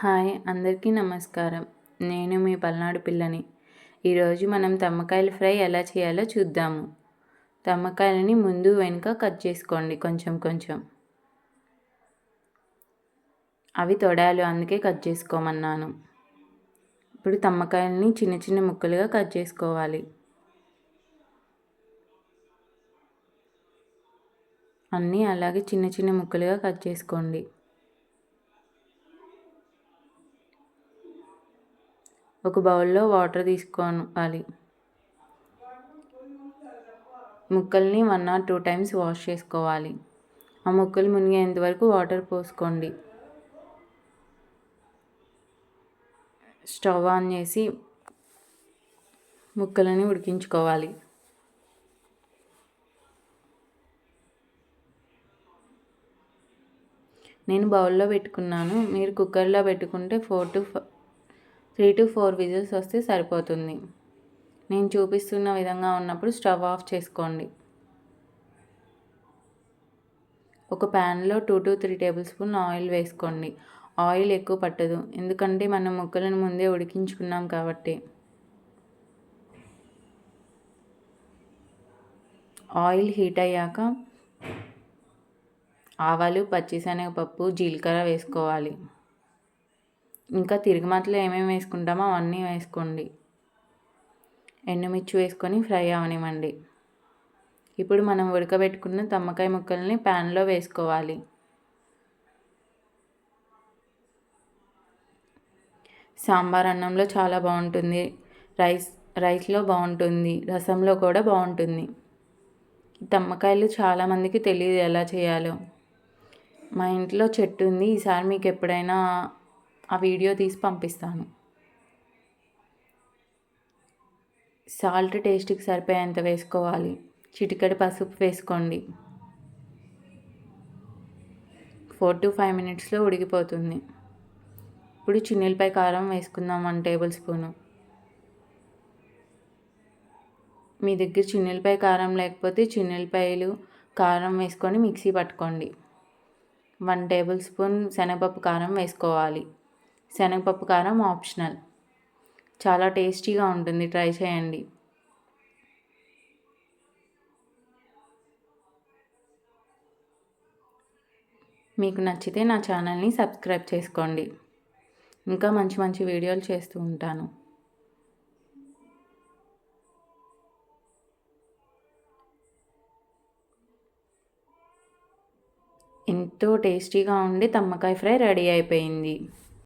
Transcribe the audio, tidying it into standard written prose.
Hi అందరికీ నమస్కారం. నేను మీ పల్నాడు పిల్లని. ఈరోజు మనం తమ్మకాయల ఫ్రై ఎలా చేయాలో చూద్దాము. తమ్మకాయలని ముందు వెనుక కట్ చేసుకోండి కొంచెం కొంచెం. అవి తొడాలు, అందుకే కట్ చేసుకోమన్నాను. ఇప్పుడు తమ్మకాయలని చిన్న చిన్న ముక్కలుగా కట్ చేసుకోవాలి. అన్నీ అలాగే చిన్న చిన్న ముక్కలుగా కట్ చేసుకోండి. ఒక బౌల్లో వాటర్ తీసుకోవాలి. ముక్కల్ని 1 or 2 times వాష్ చేసుకోవాలి. ఆ ముక్కలు మునిగేంత వరకు వాటర్ పోసుకోండి. స్టవ్ ఆన్ చేసి ముక్కలని ఉడికించుకోవాలి. నేను బౌల్లో పెట్టుకున్నాను. మీరు కుక్కర్లో పెట్టుకుంటే 3 to 4 విజిల్స్ వస్తే సరిపోతుంది. నేను చూపిస్తున్న విధంగా ఉన్నప్పుడు స్టవ్ ఆఫ్ చేసుకోండి. ఒక ప్యాన్లో 2 to 3 టేబుల్ స్పూన్ ఆయిల్ వేసుకోండి. ఆయిల్ ఎక్కువ పట్టదు, ఎందుకంటే మనం ముక్కలను ముందే ఉడికించుకున్నాం కాబట్టి. ఆయిల్ హీట్ అయ్యాక ఆవాలు, పచ్చిశనగపప్పు, జీలకర్ర వేసుకోవాలి. ఇంకా తిరుగుమాతలో ఏమేమి వేసుకుంటామో అవన్నీ వేసుకోండి. ఎండుమిర్చి వేసుకొని ఫ్రై అవనివ్వండి. ఇప్పుడు మనం ఉడకబెట్టుకున్న తమ్మకాయ ముక్కల్ని ప్యాన్లో వేసుకోవాలి. సాంబార్ అన్నంలో చాలా బాగుంటుంది, రైస్లో బాగుంటుంది, రసంలో కూడా బాగుంటుంది. తమ్మకాయలు చాలామందికి తెలియదు ఎలా చేయాలో. మా ఇంట్లో చెట్టు ఉంది, ఈసారి మీకు ఎప్పుడైనా ఆ వీడియో తీసి పంపిస్తాను. సాల్ట్ టేస్ట్కి సరిపోయేంత వేసుకోవాలి. చిటికెడు పసుపు వేసుకోండి. 4 to 5 minutesలో ఉడికిపోతుంది. ఇప్పుడు చిన్నులపై కారం వేసుకుందాం 1 టేబుల్ స్పూను. మీ దగ్గర చిన్నులపై కారం లేకపోతే చిన్నులపాయలు కారం వేసుకొని మిక్సీ పట్టుకోండి. 1 టేబుల్ స్పూన్ శనగపప్పు కారం వేసుకోవాలి. శనగపప్పు కారం ఆప్షనల్, చాలా టేస్టీగా ఉంటుంది, ట్రై చేయండి. మీకు నచ్చితే నా ఛానల్ని సబ్స్క్రైబ్ చేసుకోండి. ఇంకా మంచి మంచి వీడియోలు చేస్తూ ఉంటాను. ఎంతో టేస్టీగా ఉండి తమ్మకాయ ఫ్రై రెడీ అయిపోయింది.